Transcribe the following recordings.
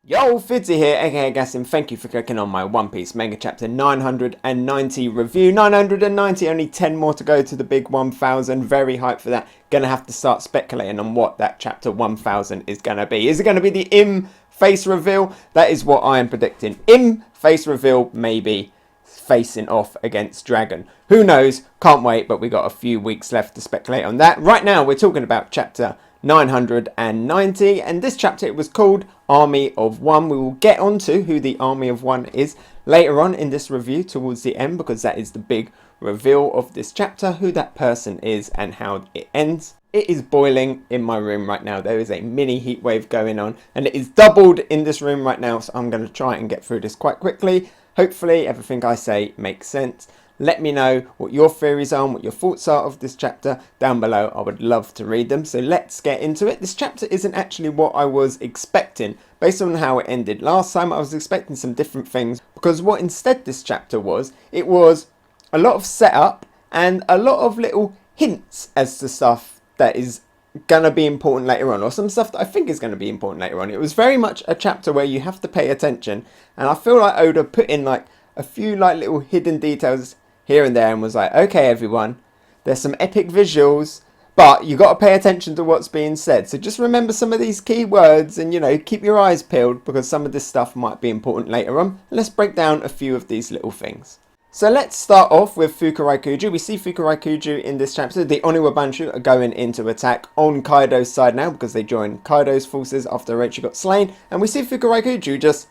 Yo, Fidzy here, aka Hegassen. Thank you for clicking on my One Piece Manga Chapter 990 review. 990, only 10 more to go to the big 1000. Very hyped for that. Gonna have to start speculating on what that Chapter 1000 is gonna be. Is it gonna be the Im face reveal? That is what I am predicting. Im face reveal, maybe facing off against Dragon. Who knows? Can't wait, but we got a few weeks left to speculate on that. Right now, we're talking about Chapter 990, and this chapter, it was called Army of One. We will get onto who the Army of One is later on in this review towards the end, because that is the big reveal of this chapter, who that person is and how it ends. It is boiling in my room right now. There is a mini heat wave going on, and it is doubled in this room right now, so I'm going to try and get through this quite quickly. Hopefully everything I say makes sense. Let me know what your theories are and what your thoughts are of this chapter down below. I would love to read them. So let's get into it. This chapter isn't actually what I was expecting. Based on how it ended last time, I was expecting some different things. Because what instead this chapter was, it was a lot of setup and a lot of little hints as to stuff that is going to be important later on. Or some stuff that I think is going to be important later on. It was very much a chapter where you have to pay attention. And I feel like Oda put in like a few like little hidden details here and there and was like, okay everyone, there's some epic visuals, but you got to pay attention to what's being said. So just remember some of these key words and, you know, keep your eyes peeled because some of this stuff might be important later on. Let's break down a few of these little things. So let's start off with Fukurokuju. We see Fukurokuju in this chapter. The Oniwa Banshu are going into attack on Kaido's side now because they joined Kaido's forces after Orochi got slain. And we see Fukurokuju just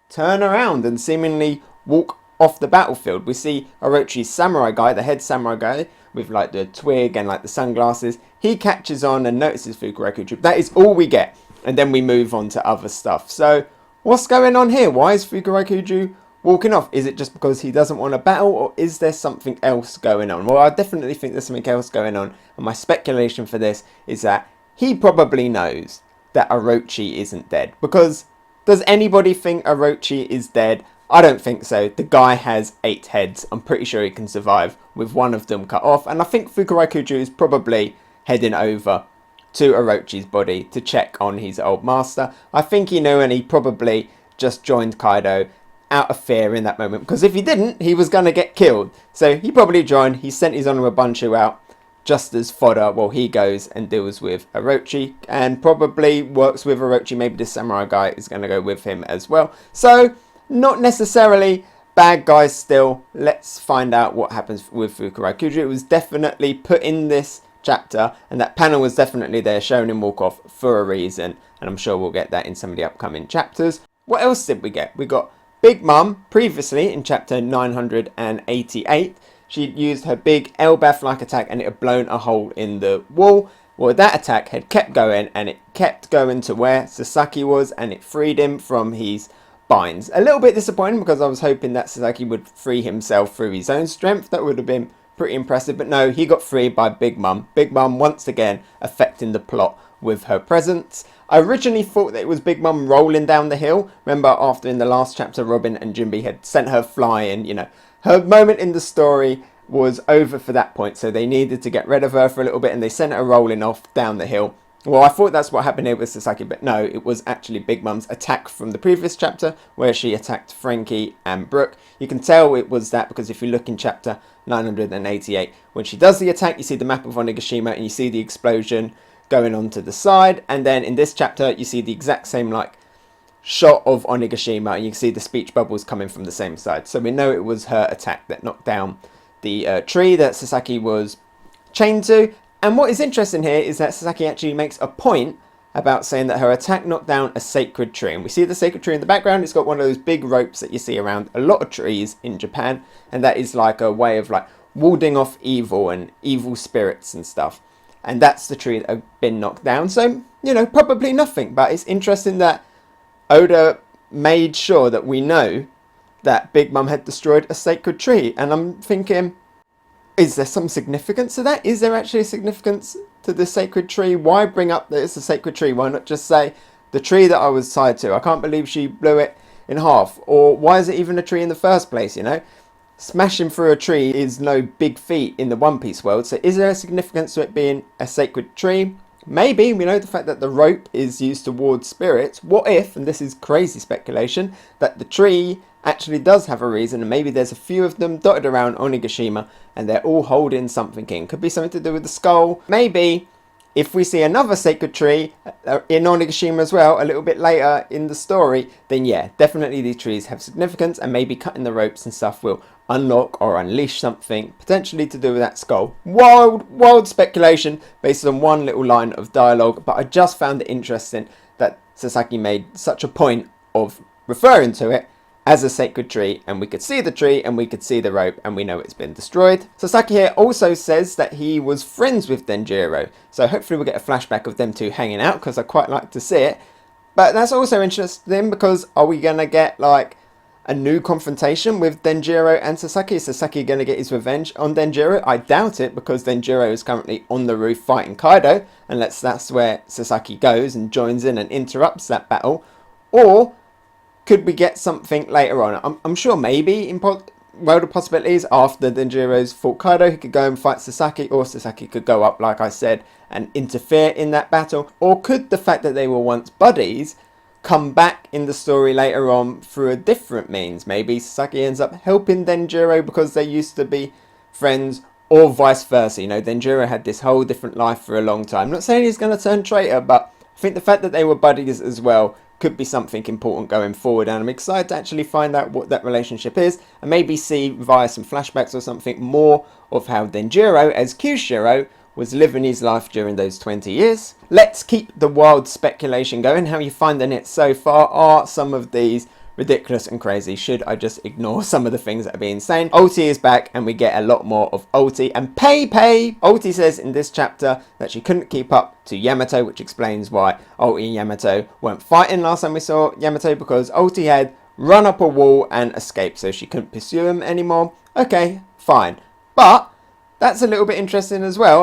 turn around and seemingly walk off the battlefield. We see Orochi's samurai guy, the head samurai guy, with like the twig and like the sunglasses. He catches on and notices Fukurokuju. That is all we get. And then we move on to other stuff. So what's going on here? Why is Fukurokuju walking off? Is it just because he doesn't want to battle, or is there something else going on? Well, I definitely think there's something else going on. And my speculation for this is that he probably knows that Orochi isn't dead. Because does anybody think Orochi is dead? I don't think so. The guy has 8 heads. I'm pretty sure he can survive with one of them cut off. And I think Fukurokuju is probably heading over to Orochi's body to check on his old master. I think he knew, and he probably just joined Kaido out of fear in that moment. Because if he didn't, he was going to get killed. So he probably joined. He sent his Oniwa Banshu out just as fodder while he goes and deals with Orochi. And probably works with Orochi. Maybe the samurai guy is going to go with him as well. So not necessarily bad guys still. Let's find out what happens with Fukurokuju. It was definitely put in this chapter, and that panel was definitely there showing him walk off for a reason, and I'm sure we'll get that in some of the upcoming chapters. What else did we get? We got Big Mum previously in chapter 988. She'd used her big Elbaf-like attack and it had blown a hole in the wall. Well, that attack had kept going, and it kept going to where Sasaki was, and it freed him from his binds. A little bit disappointing because I was hoping that Sasaki would free himself through his own strength. That would have been pretty impressive, but no, he got freed by Big Mum. Big Mum once again affecting the plot with her presence. I originally thought that it was Big Mum rolling down the hill. Remember after in the last chapter Robin and Jinbe had sent her flying, you know, her moment in the story was over for that point, so they needed to get rid of her for a little bit and they sent her rolling off down the hill. Well, I thought that's what happened here with Sasaki, but no, it was actually Big Mum's attack from the previous chapter where she attacked Frankie and Brook. You can tell it was that because if you look in chapter 988, when she does the attack, you see the map of Onigashima and you see the explosion going on to the side. And then in this chapter, you see the exact same like shot of Onigashima and you can see the speech bubbles coming from the same side. So we know it was her attack that knocked down the tree that Sasaki was chained to. And what is interesting here is that Sasaki actually makes a point about saying that her attack knocked down a sacred tree. And we see the sacred tree in the background. It's got one of those big ropes that you see around a lot of trees in Japan. And that is like a way of like warding off evil and evil spirits and stuff. And that's the tree that had been knocked down. So, you know, probably nothing. But it's interesting that Oda made sure that we know that Big Mum had destroyed a sacred tree. And I'm thinking, is there some significance to that? Is there actually a significance to the sacred tree? Why bring up that it's a sacred tree? Why not just say the tree that I was tied to? I can't believe she blew it in half. Or why is it even a tree in the first place, you know? Smashing through a tree is no big feat in the One Piece world. So is there a significance to it being a sacred tree? Maybe, we know the fact that the rope is used to ward spirits. What if, and this is crazy speculation, that the tree actually does have a reason, and maybe there's a few of them dotted around Onigashima and they're all holding something in. Could be something to do with the skull. Maybe if we see another sacred tree in Onigashima as well a little bit later in the story, then yeah, definitely these trees have significance, and maybe cutting the ropes and stuff will unlock or unleash something potentially to do with that skull. Wild speculation based on one little line of dialogue, but I just found it interesting that Sasaki made such a point of referring to it as a sacred tree, and we could see the tree and we could see the rope, and we know it's been destroyed. Sasaki here also says that he was friends with Denjiro, so hopefully we'll get a flashback of them two hanging out, because I quite like to see it. But that's also interesting, because are we gonna get like a new confrontation with Denjiro and Sasaki? Is Sasaki going to get his revenge on Denjiro? I doubt it, because Denjiro is currently on the roof fighting Kaido, unless that's where Sasaki goes and joins in and interrupts that battle. Or could we get something later on? I'm sure maybe in World of Possibilities, after Denjiro's fought Kaido, he could go and fight Sasaki, or Sasaki could go up, like I said, and interfere in that battle. Or could the fact that they were once buddies come back in the story later on through a different means? Maybe Sasaki ends up helping Denjiro because they used to be friends, or vice versa. You know, Denjiro had this whole different life for a long time. I'm not saying he's going to turn traitor, but I think the fact that they were buddies as well could be something important going forward, and I'm excited to actually find out what that relationship is, and maybe see via some flashbacks or something more of how Denjiro as Kyushiro was living his life during those 20 years. Let's keep the wild speculation going. How you finding it so far? Are some of these ridiculous and crazy? Should I just ignore some of the things that are being said? Ulti is back, and we get a lot more of Ulti and Pei. Ulti says in this chapter that she couldn't keep up to Yamato, which explains why Ulti and Yamato weren't fighting last time we saw Yamato, because Ulti had run up a wall and escaped, so she couldn't pursue him anymore. Okay, fine. But that's a little bit interesting as well.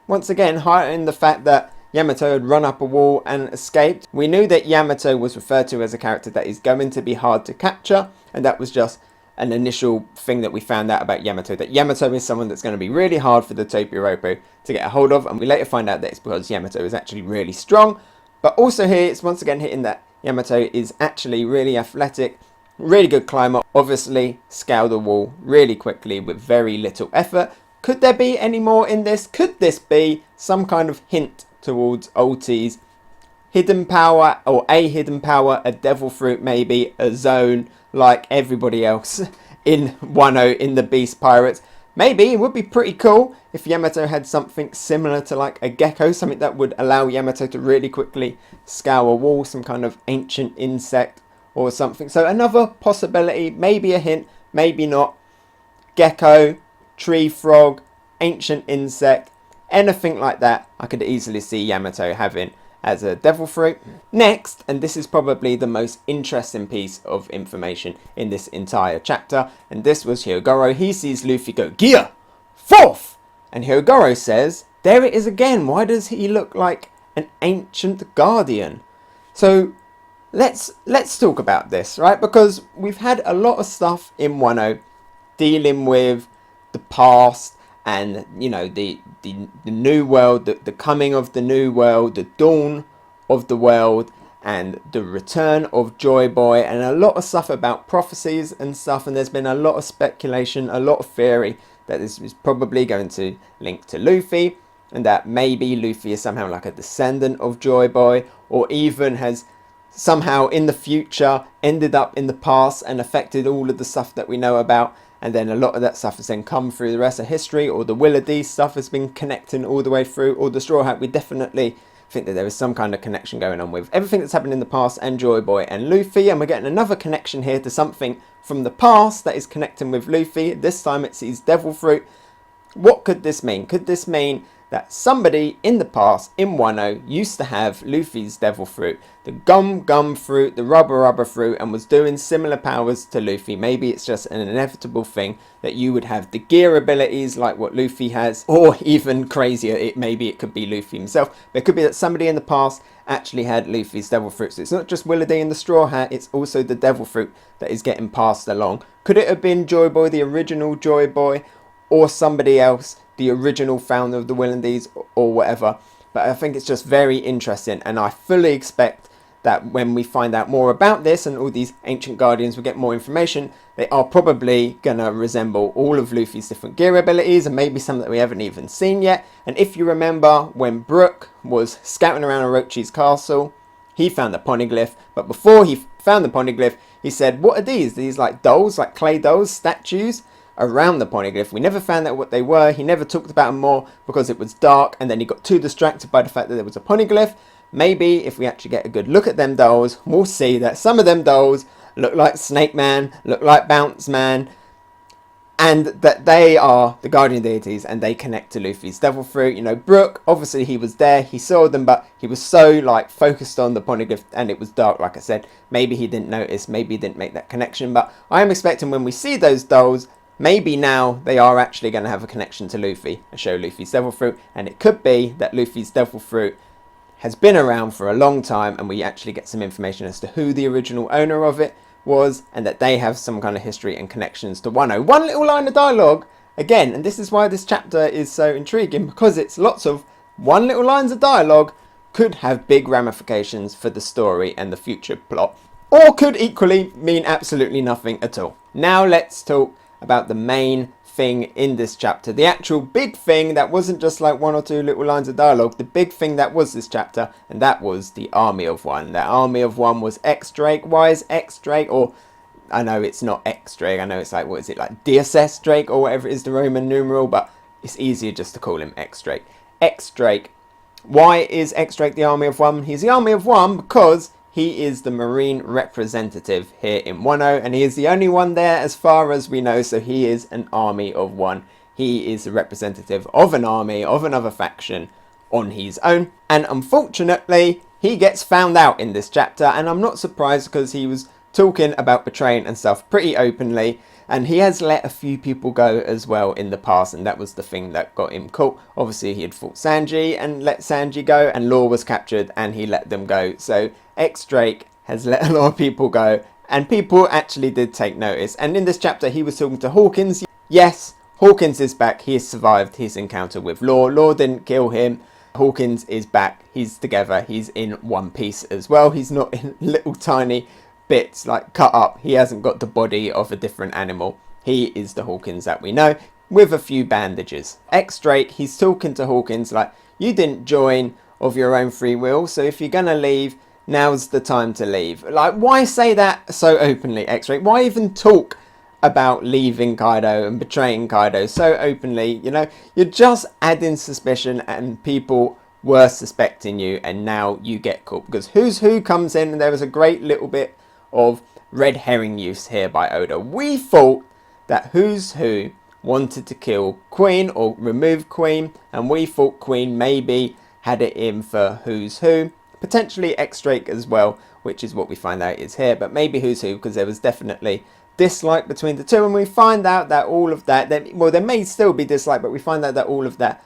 Once again, highlighting the fact that Yamato had run up a wall and escaped. We knew that Yamato was referred to as a character that is going to be hard to capture, and that was just an initial thing that we found out about Yamato, that Yamato is someone that's going to be really hard for the Topyoropo to get a hold of, and we later find out that it's because Yamato is actually really strong. But also here, it's once again hitting that Yamato is actually really athletic, really good climber, obviously scaled the wall really quickly with very little effort. Could there be any more in this? Could this be some kind of hint towards Ulti's hidden power, or a hidden power, a devil fruit maybe, a zone like everybody else in Wano in the Beast Pirates? Maybe it would be pretty cool if Yamato had something similar to like a gecko, something that would allow Yamato to really quickly scale a wall, some kind of ancient insect or something. So another possibility, maybe a hint, maybe not. Gecko, tree frog, ancient insect, anything like that, I could easily see Yamato having as a devil fruit. Next, and this is probably the most interesting piece of information in this entire chapter, and this was Hyogoro. He sees Luffy go, "Gear! Forth!" And Hyogoro says, "There it is again. Why does he look like an ancient guardian?" So let's talk about this, right? Because we've had a lot of stuff in Wano dealing with the past, and you know, the new world, the coming of the new world, the dawn of the world, and the return of Joy Boy, and a lot of stuff about prophecies and stuff. And there's been a lot of speculation, a lot of theory that this is probably going to link to Luffy, and that maybe Luffy is somehow like a descendant of Joy Boy, or even has somehow in the future ended up in the past and affected all of the stuff that we know about. And then a lot of that stuff has then come through the rest of history, or the Willa D stuff has been connecting all the way through, or the Straw Hat. We definitely think that there is some kind of connection going on with everything that's happened in the past, and Joy Boy and Luffy. And we're getting another connection here to something from the past that is connecting with Luffy. This time it's his Devil Fruit. What could this mean? Could this mean that somebody in the past in Wano used to have Luffy's Devil Fruit, the Gum Fruit, the Rubber Fruit, and was doing similar powers to Luffy? Maybe it's just an inevitable thing that you would have the gear abilities like what Luffy has, or even crazier, maybe it could be Luffy himself. But it could be that somebody in the past actually had Luffy's Devil Fruit. So it's not just Willardy and the Straw Hat, it's also the Devil Fruit that is getting passed along. Could it have been Joy Boy, the original Joy Boy, or somebody else, the original founder of the Willardies, or whatever? But I think it's just very interesting, and I fully expect that when we find out more about this and all these ancient guardians will get more information, they are probably going to resemble all of Luffy's different gear abilities, and maybe some that we haven't even seen yet. And if you remember, when Brook was scouting around Orochi's castle, he found the poneglyph, but before he found the poneglyph, he said, what are these? These like dolls, like clay dolls, statues around the poneglyph. We never found out what they were. He never talked about them more because it was dark, and then he got too distracted by the fact that there was a poneglyph. Maybe if we actually get a good look at them dolls, we'll see that some of them dolls look like Snake Man, look like Bounce Man, and that they are the guardian deities and they connect to Luffy's Devil Fruit. You know, Brook, obviously he was there, he saw them, but he was so like focused on the poneglyph and it was dark, like I said. Maybe he didn't notice, maybe he didn't make that connection, but I am expecting when we see those dolls, maybe now they are actually going to have a connection to Luffy and show Luffy's Devil Fruit, and it could be that Luffy's Devil Fruit has been around for a long time and we actually get some information as to who the original owner of it was, and that they have some kind of history and connections to Wano. One little line of dialogue, again, and this is why this chapter is so intriguing, because it's lots of one little lines of dialogue could have big ramifications for the story and the future plot, or could equally mean absolutely nothing at all. Now let's talk about the main thing in this chapter, the actual big thing that wasn't just like one or two little lines of dialogue, the big thing that was this chapter, and that was the Army of One. That Army of One was X-Drake. Why is X-Drake, or I know it's not X-Drake, I know it's like, what is it, like DSS Drake or whatever it is, the Roman numeral, but it's easier just to call him X-Drake. X-Drake. Why is X-Drake the Army of One? He's the Army of One because he is the Marine representative here in Wano, and he is the only one there as far as we know, so he is an Army of One. He is a representative of an army, of another faction, on his own. And unfortunately, he gets found out in this chapter, and I'm not surprised because he was talking about betraying and stuff pretty openly, and he has let a few people go as well in the past, and that was the thing that got him caught. Obviously, he had fought Sanji and let Sanji go, and Law was captured and he let them go. So X-Drake has let a lot of people go, and people actually did take notice. And in this chapter, he was talking to Hawkins. Yes, Hawkins is back. He has survived his encounter with Law. Law didn't kill him. Hawkins is back. He's together. He's in one piece as well. He's not in little tiny bits like cut up. He hasn't got the body of a different animal. He is the Hawkins that we know, with a few bandages. X-Drake, he's talking to Hawkins like, you didn't join of your own free will, so if you're gonna leave, now's the time to leave. Like, why say that so openly, X-Drake? Why even talk about leaving Kaido and betraying Kaido so openly? You know, you're just adding suspicion, and people were suspecting you, and now you get caught. Because Who's Who comes in, and there was a great little bit of red herring use here by Oda. We thought that Who's Who wanted to kill Queen or remove Queen, and we thought Queen maybe had it in for Who's Who, potentially X-Drake as well, which is what we find out is here, but maybe Who's Who, because there was definitely dislike between the two, and we find out that all of that, well, there may still be dislike, but we find out that all of that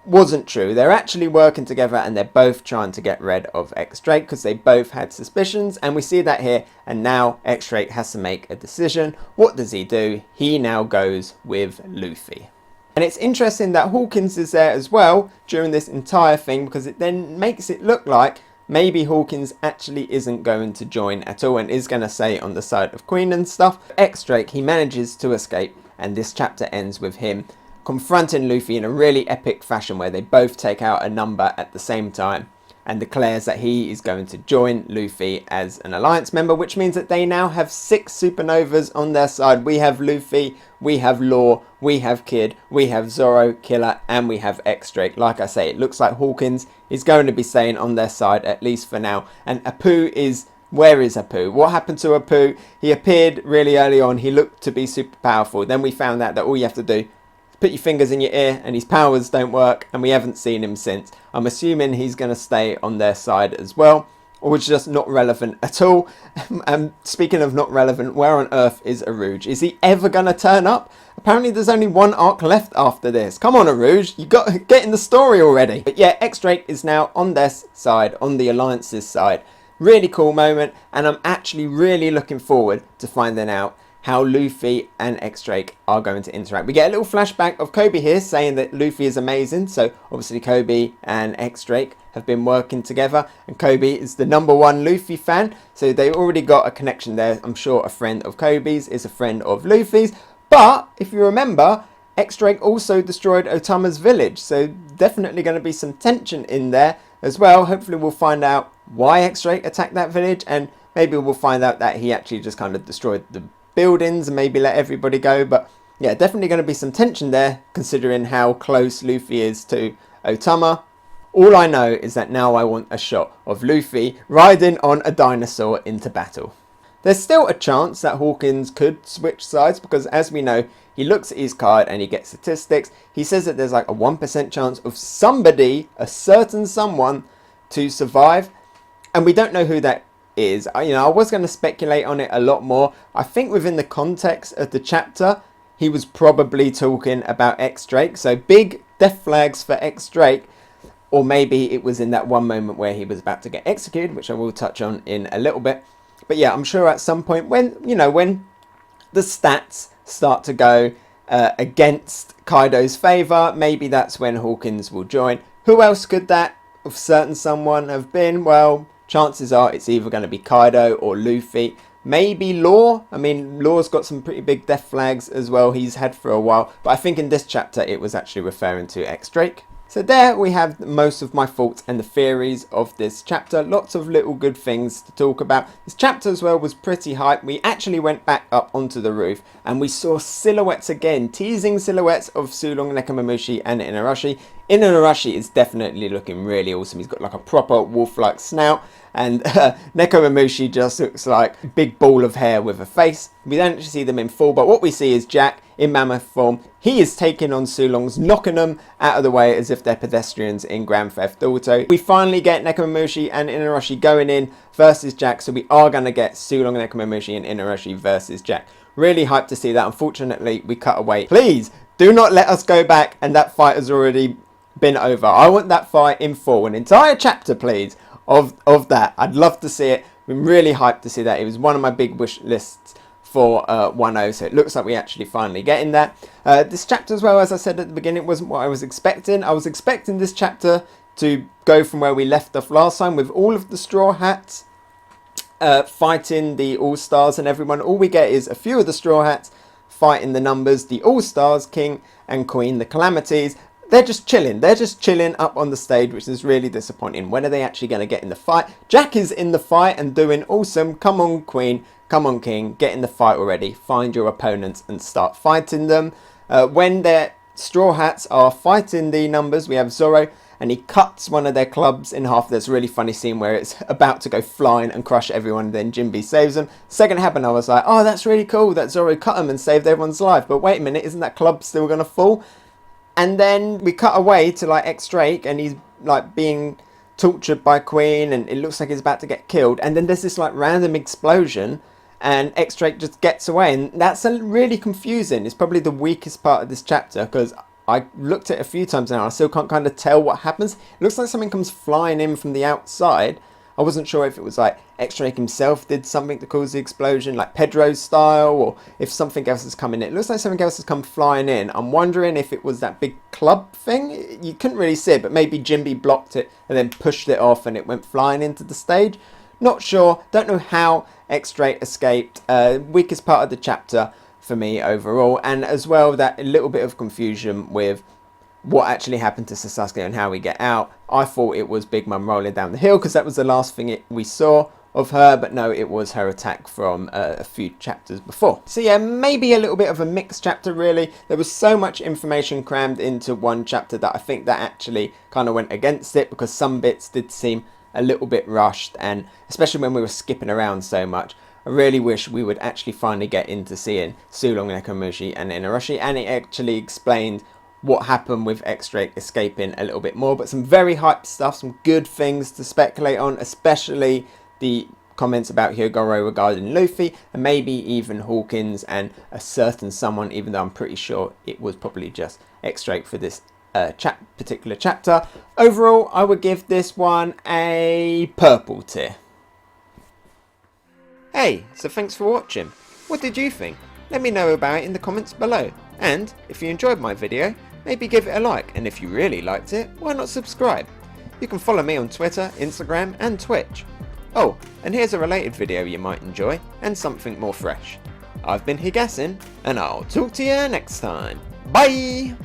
wasn't true. They're actually working together, and they're both trying to get rid of X-Drake because they both had suspicions, and we see that here. And now X-Drake has to make a decision. What does he do? He now goes with Luffy. And it's interesting that Hawkins is there as well during this entire thing, because it then makes it look like maybe Hawkins actually isn't going to join at all and is going to stay on the side of Queen and stuff. X-Drake, he manages to escape, and this chapter ends with him confronting Luffy in a really epic fashion where they both take out a number at the same time, and declares that he is going to join Luffy as an alliance member, which means that they now have 6 supernovas on their side. We have Luffy, we have Law, we have Kid, we have Zoro, Killer, and we have X-Drake. Like I say, it looks like Hawkins is going to be staying on their side, at least for now. And Apu is... Where is Apu? What happened to Apu? He appeared really early on. He looked to be super powerful. Then we found out that all you have to do, put your fingers in your ear and his powers don't work, and we haven't seen him since. I'm assuming he's going to stay on their side as well, or it's just not relevant at all. And speaking of not relevant, where on earth is Arouge? Is he ever going to turn up? Apparently there's only one arc left after this. Come on, Arouge, you got to get in the story already. But yeah, X-Drake is now on their side, on the Alliance's side. Really cool moment, and I'm actually really looking forward to finding out how Luffy and X-Drake are going to interact. We get a little flashback of Kobe here saying that Luffy is amazing. So obviously Kobe and X-Drake have been working together, and Kobe is the #1 Luffy fan. So they already got a connection there. I'm sure a friend of Kobe's is a friend of Luffy's. But if you remember, X-Drake also destroyed Otama's village. So definitely going to be some tension in there as well. Hopefully we'll find out why X-Drake attacked that village, and maybe we'll find out that he actually just kind of destroyed the buildings and maybe let everybody go. But yeah, definitely going to be some tension there considering how close Luffy is to Otama. All I know is that now I want a shot of Luffy riding on a dinosaur into battle. There's still a chance that Hawkins could switch sides because, as we know, he looks at his card and he gets statistics. He says that there's like a 1% chance of somebody, a certain someone, to survive. And we don't know who that is. I was going to speculate on it a lot more. I think within the context of the chapter, he was probably talking about X-Drake. So big death flags for X-Drake. Or maybe it was in that one moment where he was about to get executed, which I will touch on in a little bit. But yeah, I'm sure at some point when the stats start to go against Kaido's favour, maybe that's when Hawkins will join. Who else could that of certain someone have been? Well, chances are it's either going to be Kaido or Luffy. Maybe Law. I mean, Law's got some pretty big death flags as well he's had for a while. But I think in this chapter it was actually referring to X-Drake. So there we have most of my thoughts and the theories of this chapter. Lots of little good things to talk about. This chapter as well was pretty hype. We actually went back up onto the roof and we saw silhouettes again. Teasing silhouettes of Sulong, Nekomamushi and Inuarashi. Inuarashi is definitely looking really awesome. He's got like a proper wolf-like snout. And Nekomamushi just looks like a big ball of hair with a face. We don't actually see them in full, but what we see is Jack in mammoth form. He is taking on Sulongs, knocking them out of the way as if they're pedestrians in Grand Theft Auto. We finally get Nekomamushi and Inuarashi going in versus Jack, so we are going to get Sulong, Nekomamushi and Inuarashi versus Jack. Really hyped to see that. Unfortunately, we cut away. Please, do not let us go back and that fight has already been over. I want that fight in full. An entire chapter, please, of that. I'd love to see it. I'm really hyped to see that. It was one of my big wish lists for Wano, so it looks like we actually finally getting that. This chapter as well, as I said at the beginning, wasn't what I was expecting. I was expecting this chapter to go from where we left off last time with all of the Straw Hats fighting the All-Stars and everyone. All we get is a few of the Straw Hats fighting the numbers, the All-Stars, King and Queen, the Calamities. They're just chilling. They're just chilling up on the stage, which is really disappointing. When are they actually going to get in the fight? Jack is in the fight and doing awesome. Come on, Queen. Come on, King. Get in the fight already. Find your opponents and start fighting them. When their Straw Hats are fighting the numbers, we have Zoro, and he cuts one of their clubs in half. There's a really funny scene where it's about to go flying and crush everyone, and then Jinbe saves them. Second it happened, I was like, oh, that's really cool that Zoro cut him and saved everyone's life. But wait a minute, isn't that club still going to fall? And then we cut away to like X-Drake and he's like being tortured by Queen and it looks like he's about to get killed. And then there's this like random explosion and X-Drake just gets away. And that's really confusing. It's probably the weakest part of this chapter because I looked at it a few times now and I still can't kind of tell what happens. It looks like something comes flying in from the outside. I wasn't sure if it was like X-Drake himself did something to cause the explosion, like Pedro's style, or if something else has come in. It looks like something else has come flying in. I'm wondering if it was that big club thing. You couldn't really see it, but maybe Jinbe blocked it and then pushed it off and it went flying into the stage. Not sure. Don't know how X-Drake escaped. Weakest part of the chapter for me overall. And as well, that a little bit of confusion with what actually happened to Sasaki and how we get out. I thought it was Big Mum rolling down the hill because that was the last thing we saw of her, but no, it was her attack from a few chapters before. So yeah, maybe a little bit of a mixed chapter really. There was so much information crammed into one chapter that I think that actually kind of went against it because some bits did seem a little bit rushed, and especially when we were skipping around so much. I really wish we would actually finally get into seeing Sulong, Nekomamushi and Inuarashi, and it actually explained what happened with X-Drake escaping a little bit more. But some very hyped stuff, some good things to speculate on, especially the comments about Hyogoro regarding Luffy, and maybe even Hawkins and a certain someone, even though I'm pretty sure it was probably just X-Drake for this particular chapter. Overall, I would give this one a purple tier. Hey, so thanks for watching. What did you think? Let me know about it in the comments below. And if you enjoyed my video, maybe give it a like, and if you really liked it, why not subscribe? You can follow me on Twitter, Instagram and Twitch. Oh, and here's a related video you might enjoy, and something more fresh. I've been Hegassen, and I'll talk to you next time. Bye!